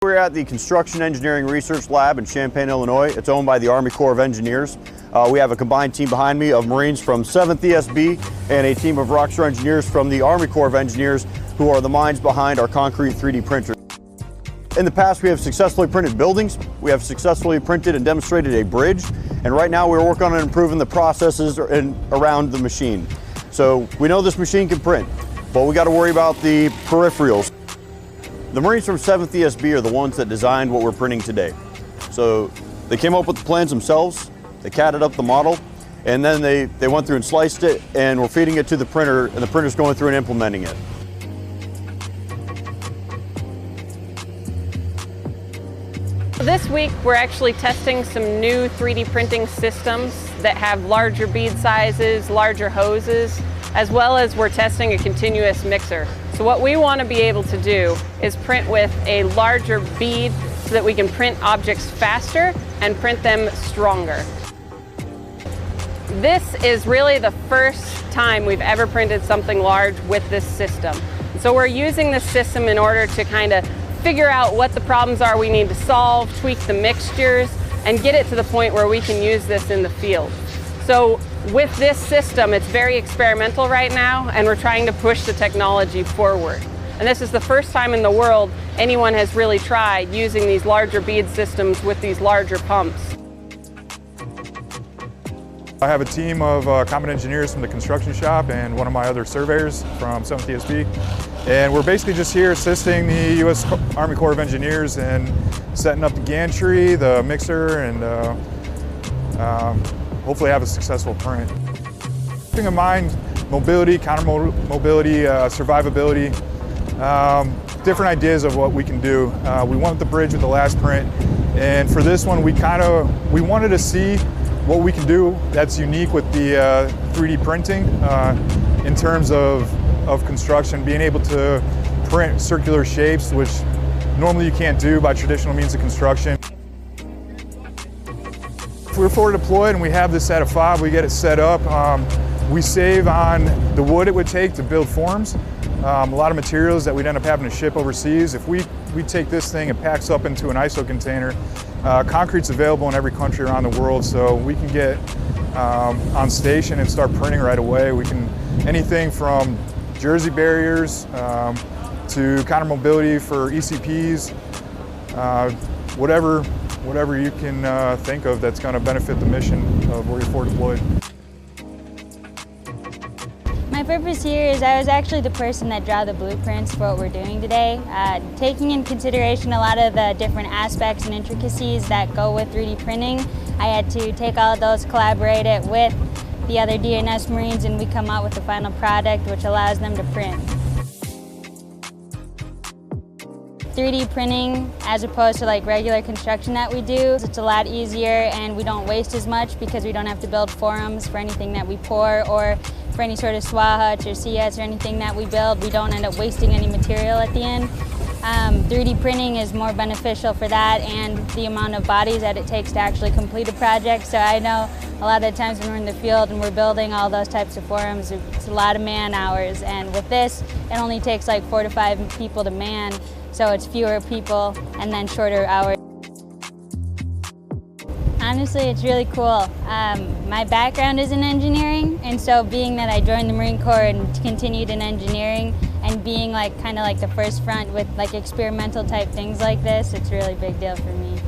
We're at the Construction Engineering Research Lab in Champaign, Illinois. It's owned by the Army Corps of Engineers. We have a combined team behind me of Marines from 7th ESB and a team of rockstar engineers from the Army Corps of Engineers, who are the minds behind our concrete 3D printer. In the past, we have successfully printed buildings. We have successfully printed and demonstrated a bridge. And right now we're working on improving the processes around the machine. So we know this machine can print, but we got to worry about the peripherals. The Marines from 7th ESB are the ones that designed what we're printing today. So they came up with the plans themselves, they catted up the model, and then they went through and sliced it, and we're feeding it to the printer, and the printer's going through and implementing it. This week we're actually testing some new 3D printing systems that have larger bead sizes, larger hoses, as well as we're testing a continuous mixer. So what we want to be able to do is print with a larger bead so that we can print objects faster and print them stronger. This is really the first time we've ever printed something large with this system. So we're using this system in order to kind of figure out what the problems are we need to solve, tweak the mixtures, and get it to the point where we can use this in the field. So with this system, it's very experimental right now, and we're trying to push the technology forward. And this is the first time in the world anyone has really tried using these larger bead systems with these larger pumps. I have a team of combat engineers from the construction shop and one of my other surveyors from 7th ESB. And we're basically just here assisting the U.S. Army Corps of Engineers in setting up the gantry, the mixer, and hopefully have a successful print. Keeping in mind mobility, counter-mobility, survivability, different ideas of what we can do. We went with the bridge with the last print, and for this one we wanted to see what we can do that's unique with the 3D printing in terms of construction, being able to print circular shapes, which normally you can't do by traditional means of construction. If we're forward deployed and we have this at a fob, we get it set up, we save on the wood it would take to build forms, a lot of materials that we'd end up having to ship overseas. If we take this thing, it packs up into an ISO container. Concrete's available in every country around the world, so we can get on station and start printing right away. We can, anything from jersey barriers to counter mobility for ECPs, whatever you can think of that's going to benefit the mission of where you're forward deployed. My purpose here is I was actually the person that drew the blueprints for what we're doing today. Taking in consideration a lot of the different aspects and intricacies that go with 3D printing, I had to take all of those, collaborate it with the other DNS Marines, and we come out with the final product which allows them to print. 3D printing, as opposed to like regular construction that we do, it's a lot easier and we don't waste as much because we don't have to build forums for anything that we pour, or for any sort of SWA huts or CS or anything that we build. We don't end up wasting any material at the end. 3D printing is more beneficial for that and the amount of bodies that it takes to actually complete a project. So I know a lot of the times when we're in the field and we're building all those types of forums, it's a lot of man hours, and with this it only takes like 4 to 5 people to man, so it's fewer people and then shorter hours. Honestly, it's really cool. My background is in engineering, and so being that I joined the Marine Corps and continued in engineering and being like kind of like the first front with like experimental type things like this, it's a really big deal for me.